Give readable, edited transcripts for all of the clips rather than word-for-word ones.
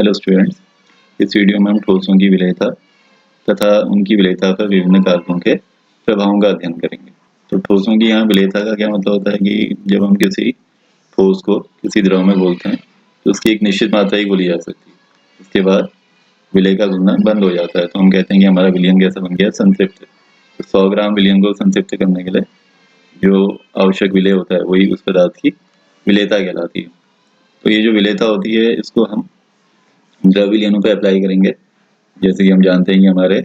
Hello students, इस video में हम ठोसों की विलेयता तथा उनकी विलेयता पर विभिन्न कारकों के प्रभावों का अध्ययन करेंगे। तो ठोसों की यहाँ विलेयता का क्या मतलब होता है कि जब हम किसी ठोस को किसी द्रव में घोलते हैं तो उसकी एक निश्चित मात्रा ही घोली जा सकती है, उसके बाद विलय का घुलना बंद हो जाता है। तो हम कहते हैं कि हमारा विलयन कैसा बन गया, संतृप्त। तो 100 ग्राम विलयन को संतृप्त करने के लिए जो आवश्यक विलय होता है वही उस पदार्थ की विलेयता कहलाती है। तो ये जो विलेयता होती है इसको हम द्रव विलयनों पर अप्लाई करेंगे। जैसे कि हम जानते हैं कि हमारे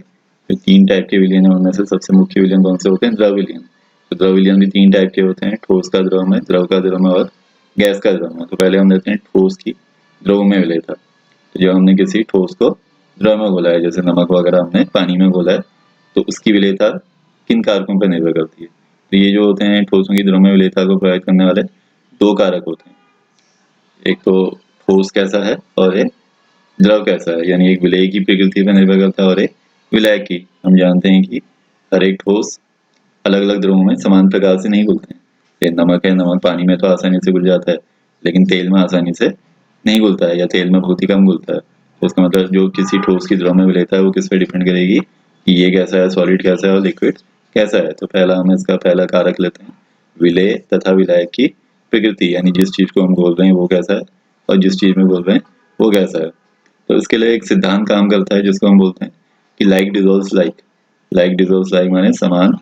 जो 3 टाइप के विलयन है उनमें से सबसे मुख्य विलयन कौन से होते हैं, द्रव विलयन। तो द्रव विलयन भी 3 टाइप के होते हैं, ठोस का द्रव में, द्रव का द्रव में और गैस का द्रव में। तो पहले हम लेते हैं ठोस की द्रव में विलेयता। तो जब हमने किसी ठोस को द्रव में घोला है, जैसे नमक वगैरह हमने पानी में घोला है, तो उसकी विलेयता किन कारकों पर निर्भर करती है। तो ये जो होते हैं ठोसों की द्रव में विलेयता को प्रभावित करने वाले 2 कारक होते हैं, एक तो ठोस कैसा है और एक द्रव कैसा है, यानी एक विलेय की प्रकृति पर निर्भर करता है और एक विलायक की। हम जानते हैं कि हर एक ठोस अलग अलग द्रवों में समान प्रकार से नहीं घुलते हैं। जैसे नमक है, नमक पानी में तो आसानी से घुल जाता है लेकिन तेल में आसानी से नहीं घुलता है, या तेल में बहुत ही कम घुलता है। तो इसका मतलब जो किसी ठोस की द्रव में विलेयता है वो किस पे डिपेंड करेगी कि ये कैसा है, सॉलिड कैसा है और लिक्विड कैसा है। तो पहला हम इसका पहला कारक लेते हैं, विलेय तथा विलायक की प्रकृति, यानी जिस चीज को हम घोल रहे हैं वो कैसा है और जिस चीज में घोल रहे हैं वो कैसा है। तो इसके लिए एक सिद्धांत काम करता है जिसको हम बोलते हैं कि like dissolves like. Like dissolves like माने समान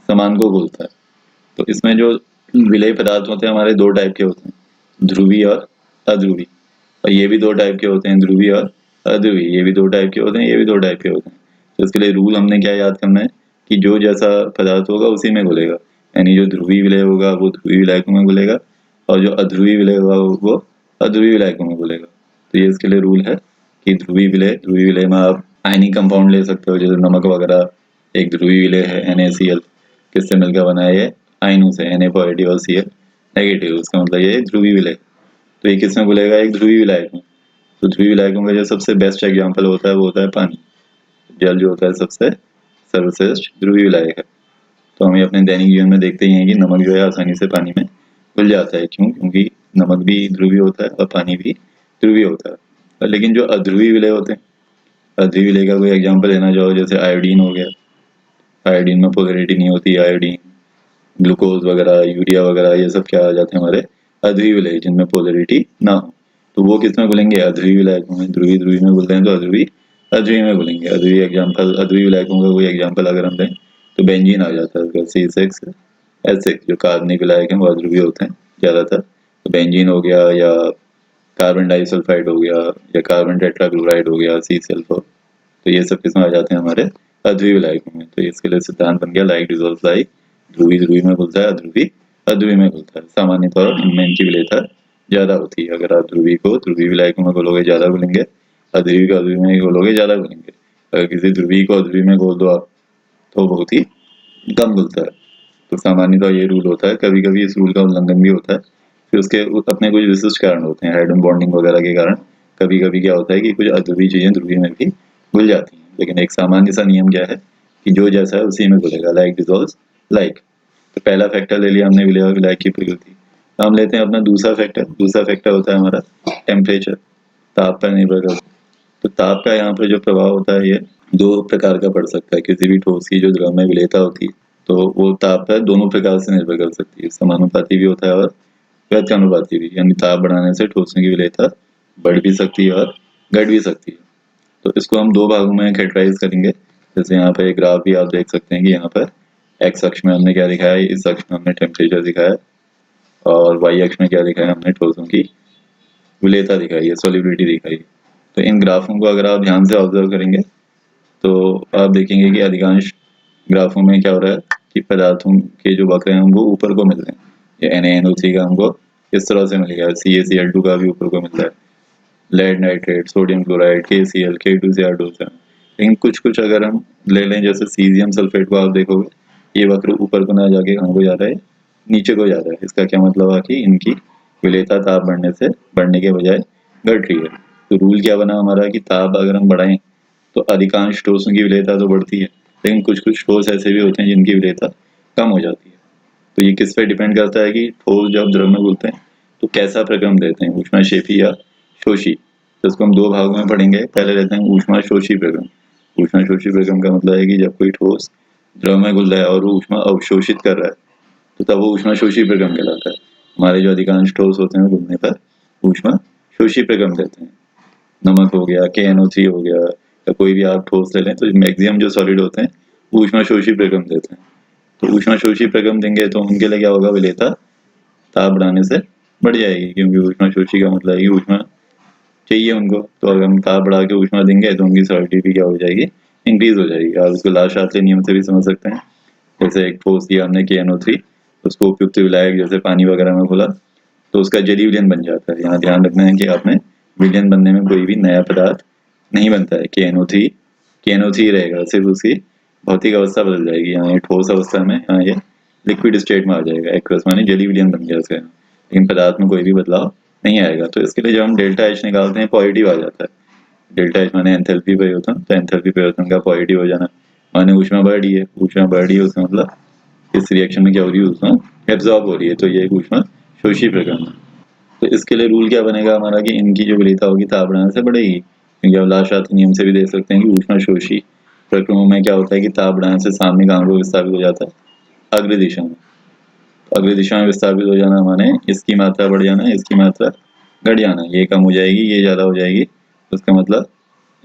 समान को घोलता है। तो इसमें जो विलेय पदार्थ होते हैं हमारे 2 टाइप के होते हैं, ध्रुवी और अध्रुवी। और ये भी 2 टाइप के होते हैं, ध्रुवी और अध्रुवी। ये भी 2 टाइप के होते हैं, ये भी 2 टाइप के होते हैं। तो इसके लिए रूल हमने क्या याद करना है कि जो जैसा पदार्थ होगा उसी में घुलेगा, यानी जो ध्रुवी विलय होगा वो ध्रुवी विलायकों में घुलेगा और जो अध्रुवी विलय होगा वो अध्रुवी विलायकों में घुलेगा। तो ये इसके लिए रूल है कि ध्रुवी विलय में आप आयनिक कंपाउंड ले सकते हो, जैसे नमक वगैरह एक ध्रुवी विलय है, NaCl। किससे मिलकर बना है ये, आयनों से, Na पॉजिटिव और Cl नेगेटिव। उसका मतलब ये ध्रुवी विलय। तो ये किसमें घुलेगा, एक ध्रुवी विलायक में। तो ध्रुवी विलायकों का जो सबसे बेस्ट एग्जाम्पल होता है वो होता है पानी। जल जो होता है सबसे सर्वश्रेष्ठ ध्रुवी विलायक है। तो हमें अपने दैनिक जीवन में देखते ही हैं कि नमक जो है आसानी से पानी में घुल जाता है। क्यों? क्योंकि नमक भी ध्रुवीय होता है और पानी भी ध्रुवीय होता है। लेकिन जो अध्रुवी विलय होते हैं, अध्रुवी विलय का कोई एग्जाम्पल लेना चाहो, जैसे आयोडीन हो गया। आयोडीन में पोलैरिटी नहीं होती, आयोडीन, ग्लूकोज वगैरह, यूरिया वगैरह, ये सब क्या आ जाते हैं हमारे अध्रुवी विलय जिनमें पोलैरिटी ना हो। तो वो किस में घुलेंगे, अध्रुवी विलायकों में। ध्रुवी ध्रुवी में घुलते हैं तो अध्रुवी अध्रुवी में घुलेंगे। अध्रुवी एग्जाम्पल, अध्रुवी विलायकों का कोई एग्जाम्पल अगर हम दें तो बेंजीन आ जाता है, C6H6। जो कार्बनिक विलायक हैं वो अध्रुवी होते हैं ज़्यादातर। तो बेंजीन हो गया, या कार्बन डाइसल्फाइड हो गया, या कार्बन टेट्राक्लोराइड हो गया, C Cl4। तो ये सब किसमें आ जाते हैं, हमारे अध्रुवी विलायकों में। तो इसके लिए सिद्धांत बन गया लाइक डिजोल्व्स लाइक। ध्रुवी ध्रुवी में घुलता है, अध्रुवी अध्रुवी में घुलता है। सामान्य तौर पर इनमें इनकी विलेयता ज्यादा होती है। अगर आप ध्रुवी को ध्रुवी विलायकों में घोलोगे ज्यादा घुलेंगे, अध्रुवी को अध्रुवी में घोलोगे ज्यादा घुलेंगे। अगर किसी ध्रुवी को अध्रुवी में घोल दो आप तो बहुत ही कम घुलता है। तो सामान्यतः ये रूल होता है। कभी कभी इस रूल का उल्लंघन भी होता है, फिर उसके अपने कुछ विशिष्ट कारण होते हैं, हाइड्रोजन बॉन्डिंग वगैरह के कारण। कभी कभी क्या होता है कि कुछ अध्रुवी चीजें ध्रुवी में भी घुल जाती हैं, लेकिन एक सामान्य सा नियम क्या है कि जो जैसा है उसी में घुलेगा, लाइक डिजोल्व्स लाइक। तो पहला फैक्टर ले लिया हमने विलायक की प्रकृति। हम लेते हैं अपना दूसरा फैक्टर। दूसरा फैक्टर होता है हमारा टेम्परेचर, ताप पर निर्भर करता है। तो ताप का यहाँ पर जो प्रभाव होता है ये 2 प्रकार का पड़ सकता है। किसी भी ठोस की जो द्रव में विलेयता होती है तो वो ताप पर दोनों प्रकार से निर्भर कर सकती है, समानुपाती भी होता है और व्यत्यानुपाती भी। यानी ताप बढ़ाने से ठोसों की विलेयता बढ़ भी सकती है और घट भी सकती है। तो इसको हम 2 भागों में कैटेगराइज करेंगे। जैसे यहाँ पर एक ग्राफ भी आप देख सकते हैं कि यहाँ पर एक्स अक्ष में हमने क्या दिखाया है, इस अक्ष में हमने टेम्परेचर दिखाया है, और वाई अक्ष में क्या दिखाया है, हमने ठोसों की विलेयता दिखाई है, सॉल्युबिलिटी दिखाई है। तो इन ग्राफों को अगर आप ध्यान से ऑब्जर्व करेंगे तो आप देखेंगे कि अधिकांश ग्राफों में क्या हो रहा है कि पदार्थों के जो वक्र हैं उनको ऊपर को मिल रहे हैं। ये NaNO3 का हमको इस तरह से मिल गया है, CaCl2 का भी ऊपर को मिलता है, lead nitrate, sodium chloride, KCl, K2Cr2। लेकिन कुछ अगर हम ले लें, जैसे सीजियम सल्फेट को आप देखोगे ये वक्र ऊपर को ना जाके कहाँ को जा रहा है, नीचे को जा रहा है। इसका क्या मतलब है कि इनकी विलेयता ताप बढ़ने के बजाय घट रही है। तो रूल क्या बना हमारा कि ताप अगर हम बढ़ाएं तो अधिकांश ठोसों की विलेयता तो बढ़ती है, लेकिन कुछ ठोस ऐसे भी होते हैं जिनकी विलेयता कम हो जाती है। तो ये किस पे डिपेंड करता है कि ठोस जब द्रव में घुलते हैं तो कैसा प्रक्रम देते हैं, ऊष्माक्षेपी या शोषी। तो इसको हम दो भागों में पढ़ेंगे। पहले रहते हैं ऊष्मा शोषी प्रक्रम। ऊष्मा शोषी प्रक्रम का मतलब है कि जब कोई ठोस द्रव में घुल रहा है और वो ऊष्मा अवशोषित कर रहा है तो तब वो ऊष्मा शोषी प्रक्रम कहलाता है। हमारे जो अधिकांश ठोस होते हैं घुलने पर ऊष्मा शोषी प्रक्रम कहते हैं। नमक हो गया, KNO3 हो गया, या कोई भी आप ठोस ले लें तो मैक्सिमम जो सॉलिड होते हैं ऊष्मा शोषी प्रक्रम देते हैं। तो ऊष्मा शोषी प्रक्रम देंगे तो उनके लिए क्या होगा, विलेयता ताप बढ़ाने से बढ़ जाएगी, क्योंकि ऊष्मा शोषी का मतलब है कि ऊष्मा चाहिए उनको। तो अगर हम ताप बढ़ा के ऊष्मा देंगे तो उनकी सॉलिडिटी भी क्या हो जाएगी, इंक्रीज हो जाएगी। आप उसको लाशास्त्रीय नियम से भी समझ सकते हैं। जैसे एक ठोस दिया हमने KNO3, उसको उपयुक्त विलायक जैसे पानी वगैरह में घोला तो उसका जलीय विलयन बन जाता है। यहाँ ध्यान रखना है कि आपने विलयन बनने में कोई भी नया पदार्थ नहीं बनता है। KNO3 रहेगा, सिर्फ उसकी भौतिक अवस्था बदल जाएगी। यहाँ ये ठोस अवस्था में, यहाँ ये लिक्विड स्टेट में आ जाएगा, एक्वस माने जलीय विलयन बन गया उसका, लेकिन पदार्थ में कोई भी बदलाव नहीं आएगा। तो इसके लिए जब हम डेल्टा H निकालते हैं पॉजिटिव आ जाता है। डेल्टा H माने एंथैल्पी परिवर्तन, तो एंथैल्पी परिवर्तन का पॉजिटिव हो जाना माने ऊष्मा बढ़ रही है। ऊष्मा बढ़ रही है उसका मतलब इस रिएक्शन में क्या हो रही है, ऊष्मा एब्जॉर्ब हो रही है, तो ये एक ऊष्मा शोषी प्रक्रम है। तो इसके लिए रूल क्या बनेगा हमारा कि इनकी जो विलेयता होगी ताप बढ़ाने से बढ़ेगी, क्योंकि अब लाशास्त्रीय नियम से भी देख सकते हैं कि ऊष्मा शोषी प्रक्रमों में क्या होता है कि ताप बढ़ाने से सामने अंग विस्थापित हो जाता है अग्र दिशा में। तो अग्र दिशा में विस्थापित हो जाना माने इसकी मात्रा बढ़ जाना, इसकी मात्रा घट जाना। ये कम हो जाएगी, ये ज़्यादा हो जाएगी, उसका मतलब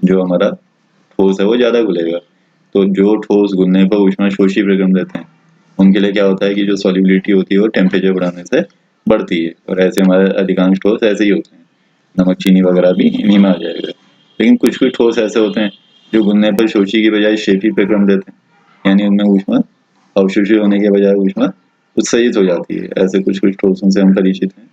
जो हमारा ठोस है वो ज़्यादा घुलेगा। तो जो ठोस घुलने पर ऊष्मा शोषी प्रक्रम देते हैं उनके लिए क्या होता है कि जो सॉल्युबिलिटी होती है वो टेम्परेचर बढ़ाने से बढ़ती है। और ऐसे हमारे अधिकांश ठोस ऐसे ही होते हैं, नमक चीनी वगैरह भी इन्हीं में आ जाएगा। लेकिन कुछ कुछ ठोस ऐसे होते हैं जो घुलने पर शोषी की बजाय शेपी प्रक्रम देते हैं, यानी उनमें ऊष्मा अवशोषित होने के बजाय ऊष्मा उत्सर्जित हो जाती है। ऐसे कुछ कुछ ठोसों से हम परिचित हैं,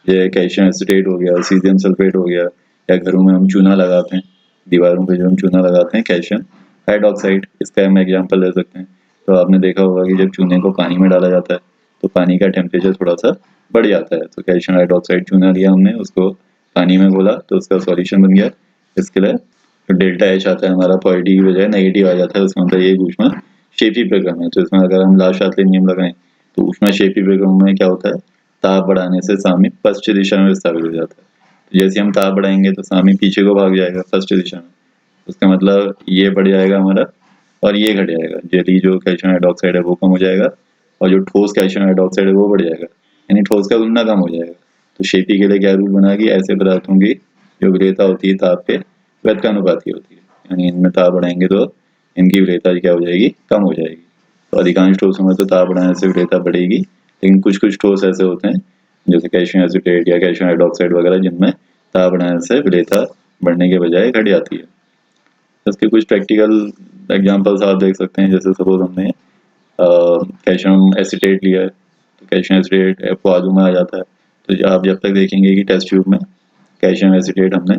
जैसे कैल्शियम एसिटेट हो गया, सीजियम सल्फेट हो गया, या घरों में हम चूना लगाते हैं, दीवारों पे जो हम चूना लगाते हैं कैल्शियम हाइड्रोक्साइड, इसका हम एग्जाम्पल ले सकते हैं। तो आपने देखा होगा कि जब चूने को पानी में डाला जाता है तो पानी का टेम्परेचर थोड़ा सा बढ़ जाता है। तो कैल्शियम हाइड्रोक्साइड चूना लिया हमने, उसको पानी में घोला तो उसका सॉल्यूशन बन गया। इसके लिए तो डेल्टा H आता है हमारा पॉजिटिव की बजाय नेगेटिव आ जाता है, उसका मतलब ये ऊष्मा शेपी प्रक्रम है। तो इसमें अगर हम लाशास्त्रीय नियम लगाएं तो ऊष्मा शेपी प्रक्रम में क्या होता है, ताप बढ़ाने से सामी पश्चिम दिशा में विस्थापित हो जाता है। तो जैसे हम ताप बढ़ाएंगे तो सामी पीछे को भाग जाएगा पश्चिम दिशा में, उसका मतलब ये बढ़ जाएगा हमारा और ये घट जाएगा। जली जो कैल्शियम हाइड्रोक्साइड है वो कम हो जाएगा और जो ठोस कैल्शियम हाइड्रोक्साइड है वो बढ़ जाएगा, यानी ठोस का घुलना कम हो जाएगा। तो शेपी के लिए क्या रूल बना कि ऐसे पदार्थों की जो विलेयता होती है ताप के व्यत्यानुपाती होती है, यानी इनमें ताप बढ़ाएंगे तो इनकी विलेयता क्या हो जाएगी, कम हो जाएगी। तो अधिकांश ठोसों में तो ताप बढ़ाने से विलेयता बढ़ेगी, लेकिन कुछ कुछ ठोस ऐसे होते हैं जैसे कैल्शियम एसिटेट या कैल्शियम हाइड्रोक्साइड वगैरह जिनमें ताप बढ़ाने से विलेयता बढ़ने के बजाय घट जाती है। इसके कुछ प्रैक्टिकल एग्जांपल्स आप देख सकते हैं। जैसे सपोज हमने कैल्शियम एसिटेट लिया है तो कैल्शियम एसिटेट F में आ जाता है। तो आप जब तक देखेंगे कि टेस्ट ट्यूब में कैल्शियम एसिटेट हमने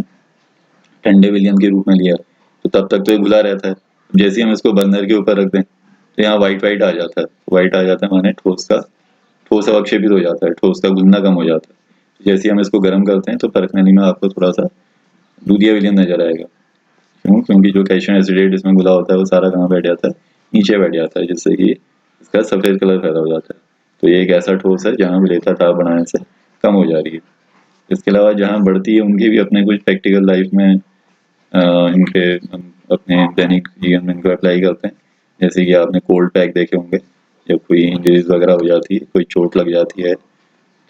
ठंडे विलयन के रूप में लिया तो तब तक तो ये घुला रहता है। जैसे ही हम इसको बर्नर के ऊपर रख दें तो यहाँ वाइट वाइट आ जाता है। वाइट आ जाता है माने ठोस अवक्षेपित हो जाता है, ठोस का घुलना कम हो जाता है। जैसे ही हम इसको गर्म करते हैं तो परखनली में आपको थोड़ा सा दूधिया विलयन नजर आएगा। क्यों? क्योंकि जो कैल्शियम एसिडेट इसमें घुला होता है वो सारा कहाँ बैठ जाता है, नीचे बैठ जाता है, जिससे कि इसका सफ़ेद कलर पैदा हो जाता है। तो ये एक ऐसा ठोस है जहाँ विलेयता ताप बढ़ाने से कम हो जा रही है। इसके अलावा जहाँ बढ़ती है उनकी भी अपने कुछ प्रैक्टिकल लाइफ में इनके हम अपने दैनिक जीवन में इनको अप्लाई करते हैं। जैसे कि आपने कोल्ड पैक देखे होंगे, जब कोई इंजरीज वगैरह हो जाती है, कोई चोट लग जाती है,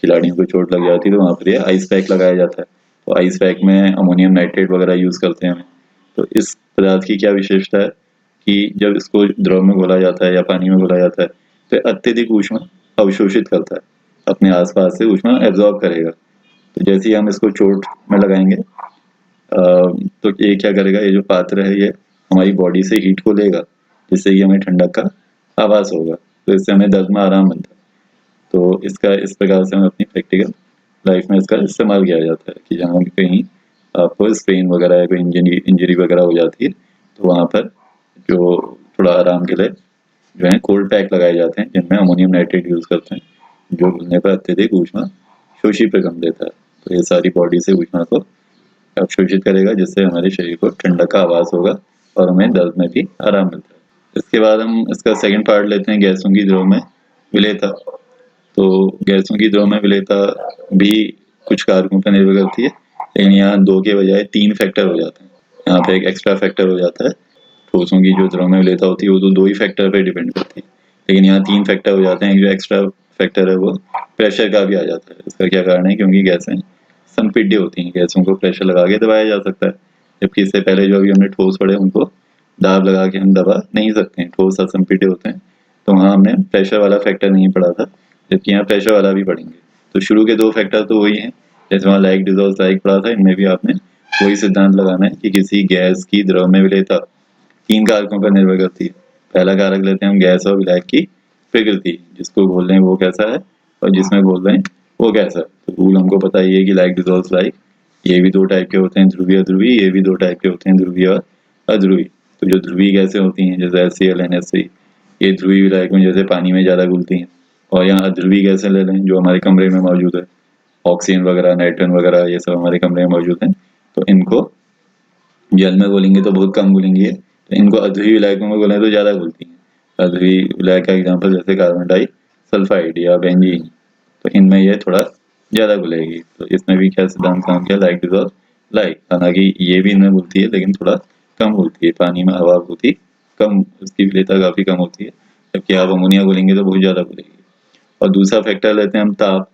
खिलाड़ियों को चोट लग जाती है तो वहाँ पर ये आइस पैक लगाया जाता है। तो आइस पैक में अमोनियम नाइट्रेट वगैरह यूज़ करते हैं हमें। तो इस पदार्थ की क्या विशेषता है कि जब इसको द्रव में घोला जाता है या पानी में घोला जाता है तो अत्यधिक ऊष्मा अवशोषित करता है, अपने आसपास से ऊष्मा एब्जॉर्ब करेगा। तो जैसे ही हम इसको चोट में लगाएंगे तो ये क्या करेगा, ये जो पात्र है ये हमारी बॉडी से हीट को लेगा, जिससे कि हमें ठंडक का आभास होगा। तो इससे हमें दर्द में आराम मिलता है। तो इसका इस प्रकार से हमें अपनी प्रैक्टिकल लाइफ में इसका इस्तेमाल किया जाता है कि जहाँ भी कहीं आपको स्ट्रेन वगैरह या कोई इंजरी वगैरह हो जाती है तो वहाँ पर जो थोड़ा आराम के लिए जो है कोल्ड पैक लगाए जाते हैं, जिनमें अमोनियम नाइट्रेट यूज़ करते हैं, जो घुलने पर अत्यधिक ऊष्मा शोषी प्रक्रम देता है। तो ये सारी बॉडी से ऊष्मा को अवशोषित करेगा, जिससे हमारे शरीर को ठंडक का आभास होगा और हमें दर्द में भी आराम मिलता है। इसके बाद हम इसका सेकेंड पार्ट लेते हैं, गैसों की द्रव में विलेयता। तो गैसों की द्रव में विलेयता भी कुछ कारकों पर निर्भर करती है, लेकिन यहाँ 2 के बजाय 3 फैक्टर हो जाते हैं। यहाँ पे एक एक्स्ट्रा फैक्टर हो जाता है। ठोसों की जो द्रव में विलेयता होती है वो तो 2 ही फैक्टर पे डिपेंड करती है, लेकिन यहाँ 3 फैक्टर हो जाते हैं। एक जो एक्स्ट्रा फैक्टर है वो प्रेशर का भी आ जाता है। इसका क्या कारण है? क्योंकि गैसें संपीड्य होती हैं, गैसों को प्रेशर लगा के दबाया जा सकता है, जबकि इससे पहले जो अभी हमने ठोस पढ़े उनको दाब लगा के हम दबा नहीं सकते हैं, ठोस असंपीड्य होते हैं। तो वहाँ हमने प्रेशर वाला फैक्टर नहीं पढ़ा था, जबकि यहाँ प्रेशर वाला भी पढ़ेंगे। तो शुरू के 2 फैक्टर तो वही हैं, जैसे वहाँ लाइक डिजॉल्व लाइक पढ़ा था, इनमें भी आपने वही सिद्धांत लगाना है कि किसी गैस की द्रव में विलेयता 3 कारकों पर निर्भर करती है। पहला कारक लेते हैं हम गैस और विलायक की प्रकृति, जिसको बोल रहे हैं वो कैसा है और जिसमें बोल रहे हैं वो कैसा है। तो रूल हमको पता ही है कि लाइक डिजॉल्व लाइक, ये भी 2 टाइप के होते हैं, ध्रुवीय अध्रुवी, ये भी 2 टाइप के होते हैं, ध्रुवीय और अध्रुवी। तो जो ध्रुवीय गैसें होती हैं जैसे HCl, NH3, ये ध्रुवीय विलायक में जैसे पानी में ज़्यादा घुलती हैं। और यहाँ अध्रुवी गैसें ले लें जो हमारे कमरे में मौजूद है, ऑक्सीजन वगैरह, नाइट्रोजन वगैरह, ये सब हमारे कमरे में मौजूद हैं। तो इनको जल में घुलेंगे तो बहुत कम घुलेंगे, तो इनको अध्रुवी विलायकों में घुलें तो ज़्यादा घुलती हैं। अध्रुवी विलायक का एग्जाम्पल जैसे कार्बन डाइसल्फाइड या बेंजीन, तो इनमें ये थोड़ा ज़्यादा घुलेगी। तो इसमें भी क्या सिद्धांत काम किया? Like dissolve like. हालांकि ये भी इनमें घुलती है लेकिन थोड़ा कम घुलती है, पानी में हवा होती कम, उसकी विलेयता काफ़ी कम होती है, जबकि आप अमोनिया घुलेंगे तो बहुत ज़्यादा घुलेगी। और दूसरा फैक्टर लेते हैं हम ताप।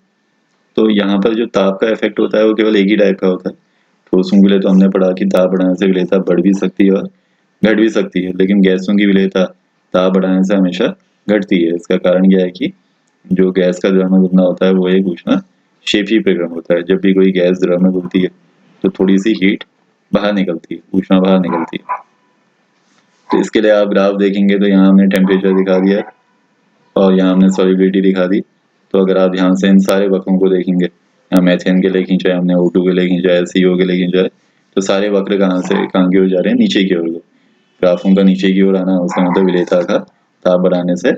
तो यहाँ पर जो ताप का इफेक्ट होता है वो केवल एक ही टाइप का होता है। ठोसों के लिए तो हमने पढ़ा कि ताप बढ़ाने से विलेयता बढ़ भी सकती है और घट भी सकती है, लेकिन गैसों की विलेयता ताप बढ़ाने से हमेशा घटती है। इसका कारण क्या है कि जो गैस का द्रव में घुलना होता है वो एक ऊष्माक्षेपी प्रक्रम होता है। जब भी कोई गैस द्रव में घुलती है तो थोड़ी सी हीट बाहर निकलती है, ऊष्मा बाहर निकलती है। तो इसके लिए आप ग्राफ देखेंगे तो यहाँ हमने टेम्परेचर दिखा दिया है और यहाँ हमने सॉल्युबिलिटी दिखा दी। तो अगर आप ध्यान से इन सारे वक्रों को देखेंगे, यहाँ मैथेन के लिए खींचा है हमने, O2 के लिए खींचा है, CO के लिए खींचा है, तो सारे वक्र कहाँ की ओर जा रहे हैं? नीचे की ओर। ग्राफों का नीचे की ओर आना उसका मतलब विलेयता का ताप बढ़ाने से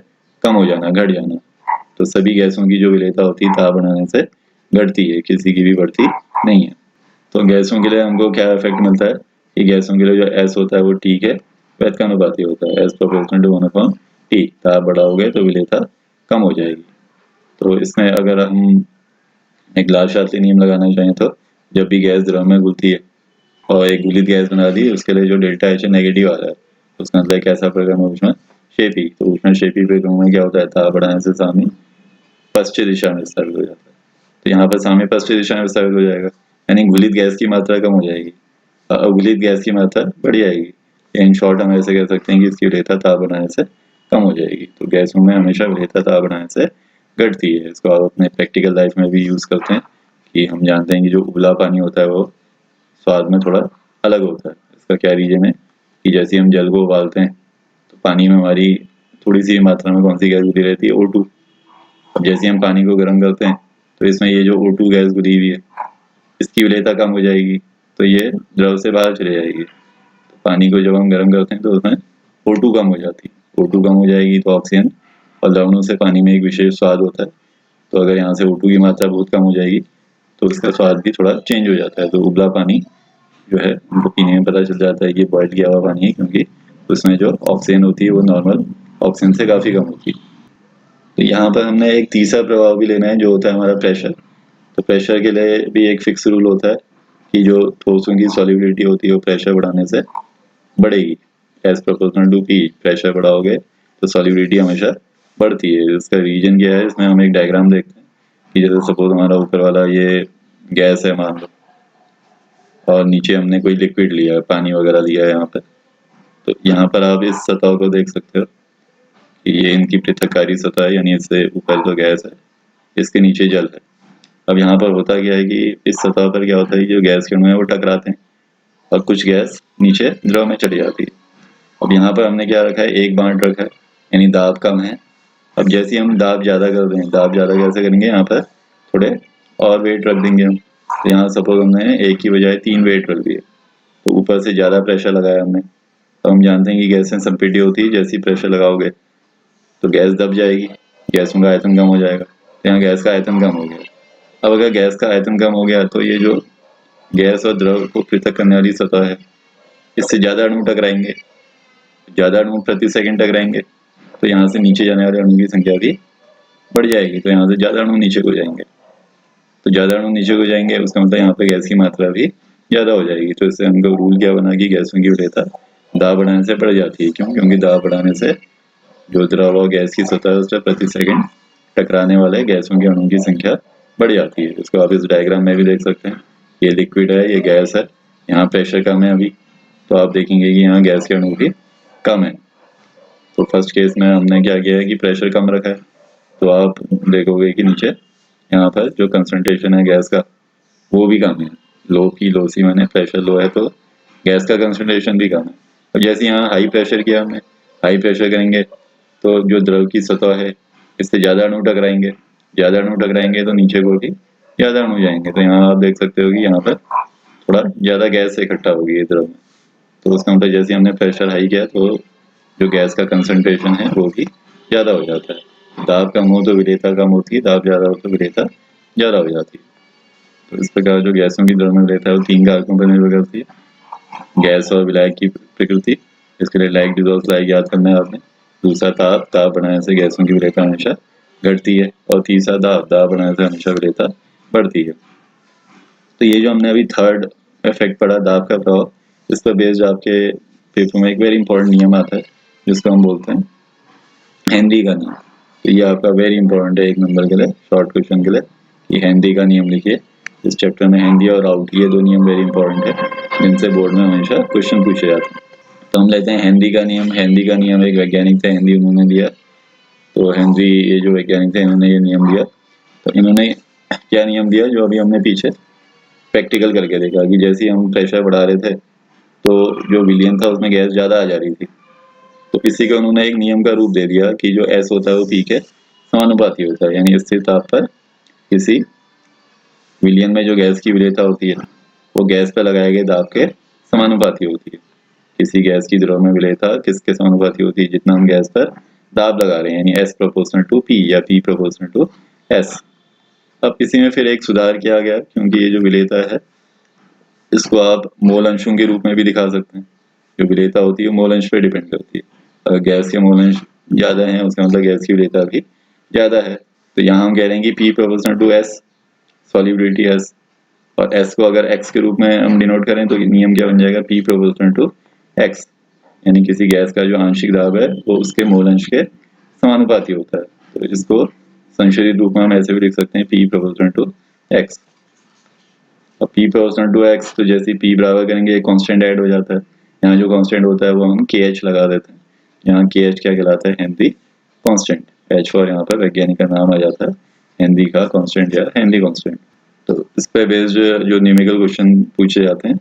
कम हो जाना, घट जाना। तो सभी गैसों की जो विलेयता होती है ताप बढ़ाने से घटती है, किसी की भी बढ़ती नहीं है। तो गैसों के लिए हमको क्या इफेक्ट मिलता है कि गैसों के लिए जो S होता है वो T के व्युत्क्रमानुपाती होता है, S प्रोपोर्शनल टू 1/T। ताप बढ़ाओगे तो विलेयता कम हो जाएगी। तो इसमें अगर हम एक ग्लास-शास्त्री नियम लगाना चाहें तो जब भी गैस द्रव में घुलती है और एक घुलित गैस बना दी, उसके लिए जो डेल्टा H नेगेटिव आ रहा है, उसका मतलब कैसा प्रक्रम है? ऊष्माक्षेपी। तो ऊष्माक्षेपी प्रक्रम में क्या होता है? ताप बढ़ाने से साम्य पश्चिम दिशा में विस्तारित हो जाता है। तो यहाँ पर साम्य पश्चिम दिशा में विस्तारित हो जाएगा, यानी घुलित गैस की मात्रा कम हो जाएगी, अघुलित गैस की मात्रा बढ़ जाएगी। इन शॉर्ट हम ऐसे कह सकते हैं कि इसकी विलेयता ताप बढ़ाने से कम हो जाएगी। तो गैसों में हमेशा विलेयता ताप बढ़ाने से घटती है। इसको आप अपने प्रैक्टिकल लाइफ में भी यूज़ करते हैं कि हम जानते हैं कि जो उबला पानी होता है वो स्वाद में थोड़ा अलग होता है। इसका क्या रीजन है कि जैसे हम जल को उबालते हैं तो पानी में हमारी थोड़ी सी मात्रा में कौन सी गैस घुली रहती है? O2। अब जैसे हम पानी को गर्म करते हैं तो इसमें ये जो O2 गैस घुली हुई है इसकी विलेयता कम हो जाएगी, तो ये द्रव से बाहर चले जाएगी। तो पानी को जब हम गर्म करते हैं तो उसमें O2 कम हो जाती है, O2 कम हो जाएगी तो ऑक्सीजन और लवणों से पानी में एक विशेष स्वाद होता है। तो अगर यहाँ से O2 की मात्रा बहुत कम हो जाएगी तो उसका स्वाद भी थोड़ा चेंज हो जाता है। तो उबला पानी जो है उनको पीने में पता चल जाता है कि बॉइल किया हुआ पानी है, क्योंकि उसमें जो ऑक्सीजन होती है वो नॉर्मल ऑक्सीजन से काफ़ी कम होती है। तो यहाँ पर हमने एक तीसरा प्रभाव भी लेना है जो होता है हमारा प्रेशर। तो प्रेशर के लिए भी एक फिक्स रूल होता है कि जो ठोसों की सॉल्युबिलिटी होती है वो प्रेशर बढ़ाने से बढ़ेगी, as proportional to P. Pressure बढ़ाओगे तो सॉल्युबिलिटी हमेशा बढ़ती है। इसका रीजन क्या है? इसमें हम एक डायग्राम देखते हैं कि जैसे सपोज हमारा ऊपर वाला ये गैस है मान लो, और नीचे हमने कोई लिक्विड लिया है, पानी वगैरह लिया है यहाँ पर। तो यहाँ पर आप इस सतह को देख सकते हो कि ये इनकी पृथककारी सतह है, यानी इससे ऊपर जो गैस है इसके नीचे जल है। अब यहाँ पर होता क्या है कि इस सतह पर क्या होता है, जो गैस के अणु है वो टकराते हैं और कुछ गैस नीचे द्रव में चली जाती है। अब यहाँ पर हमने क्या रखा है? एक बांट रखा है, यानी दाब कम है। अब जैसे हम दाब ज़्यादा कर दें, दाब ज़्यादा कैसे करेंगे? यहाँ पर थोड़े और वेट रख देंगे हम। तो यहाँ सपोज हमने एक की बजाय 3 वेट रख दिए, तो ऊपर से ज़्यादा प्रेशर लगाया हमने। तो हम जानते हैं कि गैसें संपीड्य होती है, जैसे ही प्रेशर लगाओगे तो गैस दब जाएगी, गैसों का आयतन कम हो जाएगा। तो यहाँ गैस का आयतन कम हो गया। अब अगर गैस का आयतन कम हो गया तो ये जो गैस और द्रव को पृथक करने वाली सतह है इससे ज़्यादा अणु टकराएंगे, ज़्यादा अणु प्रति सेकंड टकराएंगे, तो यहाँ से नीचे जाने वाले अणु की संख्या भी बढ़ जाएगी, तो यहाँ से ज़्यादा अणु नीचे को जाएंगे। तो ज़्यादा अणु नीचे को जाएंगे, उसका मतलब यहाँ पे गैस की मात्रा भी ज़्यादा हो जाएगी। तो इससे हमको रूल क्या बना कि गैसों की विलेयता दाब बढ़ाने से बढ़ जाती है। क्यों? क्योंकि दाब बढ़ाने से जो द्रव और गैस की सतह से प्रति सेकंड टकराने वाले गैसों के अणुओं की संख्या बढ़ जाती है। इसको आप इस डायग्राम में भी देख सकते हैं। ये लिक्विड है, ये गैस है, यहाँ प्रेशर कम है अभी, तो आप देखेंगे कि यहाँ गैस के अणु भी कम है। तो फर्स्ट केस में हमने क्या किया है कि प्रेशर कम रखा है, तो आप देखोगे कि नीचे यहाँ पर जो कंसंट्रेशन है गैस का वो भी कम है। लो की लो सी माने प्रेशर लो है तो गैस का कंसंट्रेशन भी कम है। अब जैसे यहाँ हाई प्रेशर किया हमने, हाई प्रेशर करेंगे तो जो द्रव की सतह है इससे ज़्यादा अणु टकराएंगे, ज़्यादा अणु टकराएंगे तो नीचे को भी ज़्यादा अणु जाएंगे। तो यहाँ आप देख सकते हो कि यहाँ पर थोड़ा ज़्यादा गैस इकट्ठा होगी ये द्रव में। तो उसका मतलब जैसे हमने प्रेशर हाई किया तो जो गैस का कंसंट्रेशन है वो भी ज़्यादा हो जाता है। दाब कम हो तो विलेयता कम होती है, दाब ज़्यादा हो तो विलेयता ज़्यादा हो जाती है। तो इस प्रकार जो गैसों की द्रव्य विलेयता है वो 3 कारकों पर निर्भर करती है। गैस और विलायक की प्रकृति, इसके लिए लाइक डिजॉल्व लाइक याद करना है आपने। दूसरा ताप, ताप बढ़ाने से गैसों की विलेयता हमेशा घटती है। और तीसरा दाब, दाब बढ़ाने से हमेशा विलेयता बढ़ती है। तो ये जो हमने अभी थर्ड इफेक्ट पढ़ा दाब का प्रभाव, इस पर बेस्ड आपके पेपर में एक वेरी इंपॉर्टेंट नियम आता है जिसको हम बोलते हैं हेनरी का नियम। तो ये आपका वेरी इंपॉर्टेंट है 1 नंबर के लिए, शॉर्ट क्वेश्चन के लिए, कि हेनरी का नियम लिखिए। इस चैप्टर में हेनरी और राउट ये 2 नियम वेरी इंपॉर्टेंट है जिनसे बोर्ड में हमेशा क्वेश्चन पूछे जाते हैं। तो हम लेते हैं हेनरी का नियम। हेनरी का नियम एक वैज्ञानिक थे, हेनरी, उन्होंने दिया। तो हेनरी ये जो वैज्ञानिक थे इन्होंने ये नियम दिया। तो इन्होंने क्या नियम दिया जो अभी हमने पीछे प्रैक्टिकल करके देखा कि जैसे ही हम प्रेशर बढ़ा रहे थे तो जो विलियन था उसमें गैस ज़्यादा आ जा रही थी। तो इसी को उन्होंने एक नियम का रूप दे दिया कि जो एस होता है वो पी के समानुपाती होता है। यानी स्थिर ताप पर किसी विलियन में जो गैस की विलेयता होती है वो गैस पर लगाए गए दाब के समानुपाती होती है। किसी गैस की द्रव में विलेयता किसके समानुपाती होती है? जितना हम गैस पर दाब लगा रहे हैं, यानी एस प्रोपोर्शनल टू पी या पी प्रोपोर्शनल टू एस। अब इसी में फिर एक सुधार किया गया, क्योंकि ये जो विलेयता है इसको आप मोल अंशों के रूप में भी दिखा सकते हैं। जो विलेयता होती है मोल अंश पे डिपेंड करती है। अगर गैस के मोल अंश ज़्यादा हैं उसका मतलब गैस की विलेयता भी ज़्यादा है। तो यहाँ हम कह रहे हैं कि P proportional to S, solubility S, और S को अगर X के रूप में हम डिनोट करें तो नियम क्या बन जाएगा? P प्रोपोर्शनल टू X, यानी किसी गैस का जो आंशिक दाब है वो उसके मोल अंश के समानुपाती होता है। तो इसको संशोधित रूप में हम ऐसे भी लिख सकते हैं P प्रोपोर्शनल टू X। अब P प्रोपोर्शनल टू X, तो जैसे P बराबर करेंगे एक कांस्टेंट ऐड हो जाता है। यहाँ जो कांस्टेंट होता है वो हम KH लगा देते हैं। यहाँ KH क्या कहलाता है? Henry constant. H फॉर यहाँ पर वैज्ञानिक का नाम आ जाता है, हेनरी का कांस्टेंट या हेनरी कांस्टेंट। तो इस पे बेस्ड जो न्यूमेरिकल क्वेश्चन पूछे जाते हैं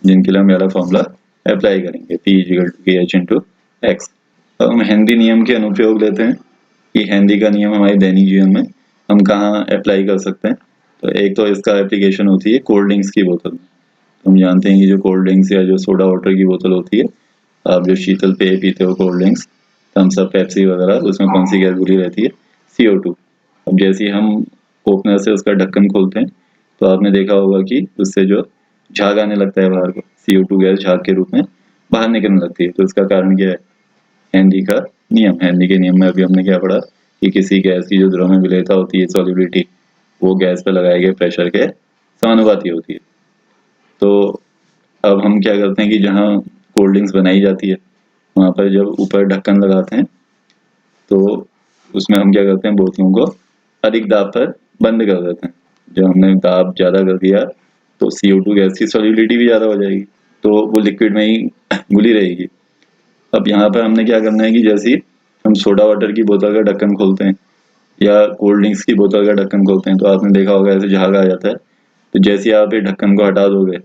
जिनके लिए हम वाला फॉर्मूला अप्लाई करेंगे, P equal to KH into X। अब हम हेनरी नियम के अनुप्रयोग लेते हैं कि हेनरी का नियम हमारे दैनिक जीवन में हम कहाँ अप्लाई कर सकते हैं। तो एक तो इसका एप्लीकेशन होती है कोल्ड ड्रिंक्स की बोतल में। तो हम जानते हैं कि जो कोल्ड ड्रिंक्स या जो सोडा वाटर की बोतल होती है, आप जो शीतल पेय पीते हो, cold drinks, Thums Up, Pepsi वगैरह, उसमें कौन सी गैस घुली रहती है? CO2। अब जैसे ही हम ओपनर से उसका ढक्कन खोलते हैं तो आपने देखा होगा कि उससे जो झाग आने लगता है बाहर को, CO2 गैस झाग के रूप में बाहर निकलने लगती है। तो इसका कारण क्या है? हेनरी का नियम। हेनरी के नियम में अभी हमने क्या पढ़ा कि किसी गैस की जो द्रव में विलेयता होती है, सॉल्युबिलिटी, वो गैस पर लगाए गए प्रेशर के समानुपाती होती है। तो अब हम क्या करते हैं कि जहाँ कोल्ड ड्रिंक्स बनाई जाती है वहाँ पर जब ऊपर ढक्कन लगाते हैं तो उसमें हम क्या करते हैं, बोतलों को अधिक दाब पर बंद कर देते हैं। जब हमने दाब ज़्यादा कर दिया तो CO2 गैस की सॉल्युबिलिटी भी ज़्यादा हो जाएगी, तो वो लिक्विड में ही घुली रहेगी। अब यहाँ पर हमने क्या करना है कि जैसे ही हम सोडा वाटर की बोतल का ढक्कन खोलते हैं या कोल्ड ड्रिंक्स की बोतल का ढक्कन खोलते हैं तो आपने देखा होगा ऐसे झाग आ जाता है। तो जैसे ही आप ये ढक्कन को हटा दोगे,